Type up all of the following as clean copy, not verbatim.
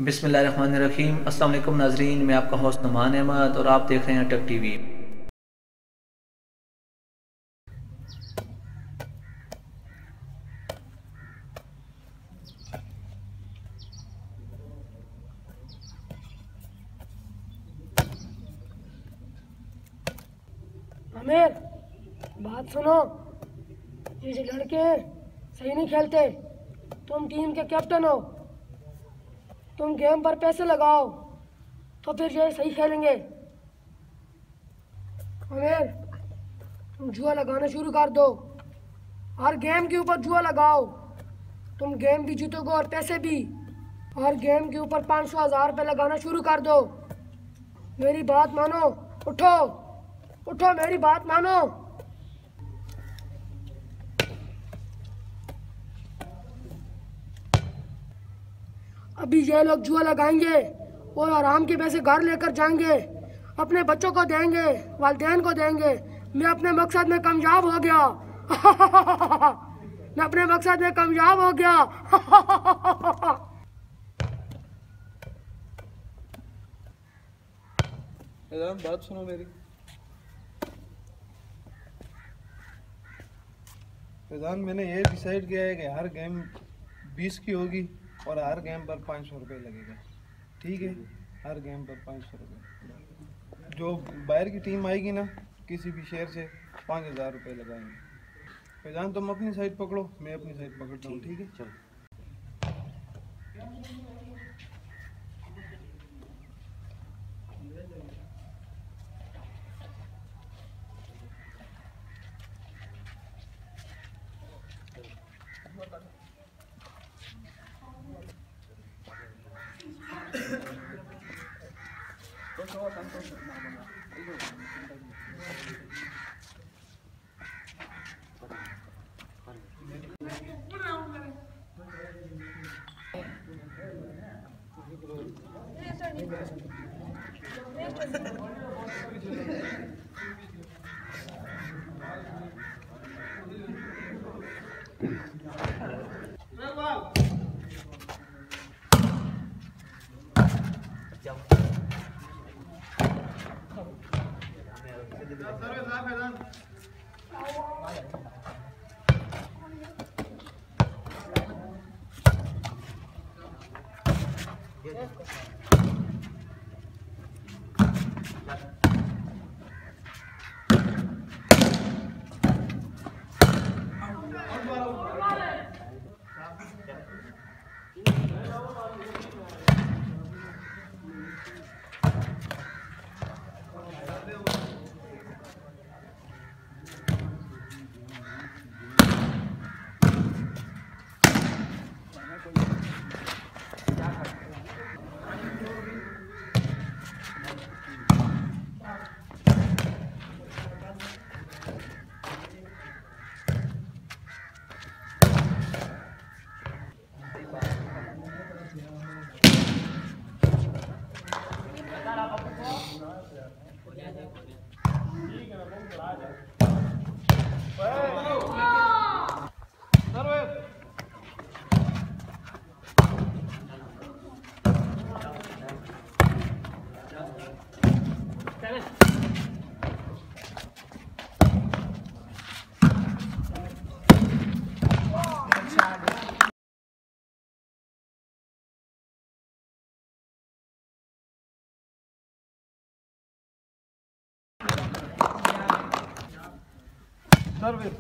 बिस्मिल्लाहिर्रहमानिर्रहीम। अस्सलाम वालेकुम नाजरीन, मैं आपका होस्ट नुमान अहमद और आप देख रहे हैं टेक टीवी। आमिर, बात सुनो। ये जो लड़के हैं सही नहीं खेलते। तुम टीम के कैप्टन हो, तुम गेम पर पैसे लगाओ तो फिर ये सही खेलेंगे। आमिर, तुम जुआ लगाना शुरू कर दो। हर गेम के ऊपर जुआ लगाओ, तुम गेम भी जीतोगे और पैसे भी। हर गेम के ऊपर 500,000 रुपये लगाना शुरू कर दो। मेरी बात मानो, उठो उठो, मेरी बात मानो। अभी ये लोग जुआ लगाएंगे और आराम के पैसे घर लेकर जाएंगे, अपने बच्चों को देंगे, वालिदैन को देंगे। मैं अपने मकसद में कामयाब हो गया। मैं अपने मकसद में कामयाब हो गया। बात सुनो मेरी। फैजान, मैंने ये डिसाइड किया है कि हर गेम 20 की होगी और हर गेम पर 500 रुपये लगेगा। ठीक है, हर गेम पर 500 रुपये। जो बाहर की टीम आएगी ना, किसी भी शहर से 5,000 रुपये लगाएंगे। फैजान, तुम अपनी साइड पकड़ो, मैं अपनी साइड पकड़ता हूँ। ठीक है, चलो। सर्विस।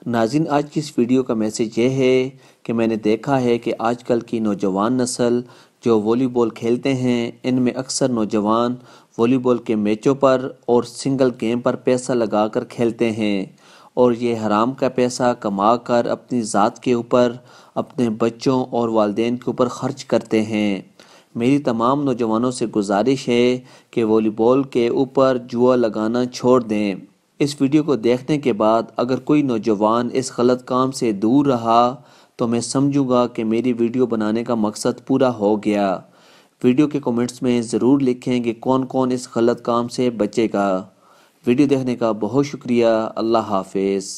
नाज़रीन, आज की इस वीडियो का मैसेज ये है कि मैंने देखा है कि आजकल की नौजवान नस्ल जो वॉलीबॉल खेलते हैं, इनमें अक्सर नौजवान वॉलीबॉल के मैचों पर और सिंगल गेम पर पैसा लगाकर खेलते हैं और ये हराम का पैसा कमा कर अपनी ज़ात के ऊपर, अपने बच्चों और वालिदैन के ऊपर ख़र्च करते हैं। मेरी तमाम नौजवानों से गुजारिश है कि वॉलीबॉल के ऊपर जुआ लगाना छोड़ दें। इस वीडियो को देखने के बाद अगर कोई नौजवान इस गलत काम से दूर रहा तो मैं समझूंगा कि मेरी वीडियो बनाने का मकसद पूरा हो गया। वीडियो के कमेंट्स में ज़रूर लिखें कि कौन कौन इस गलत काम से बचेगा। वीडियो देखने का बहुत शुक्रिया। अल्लाह हाफिज़।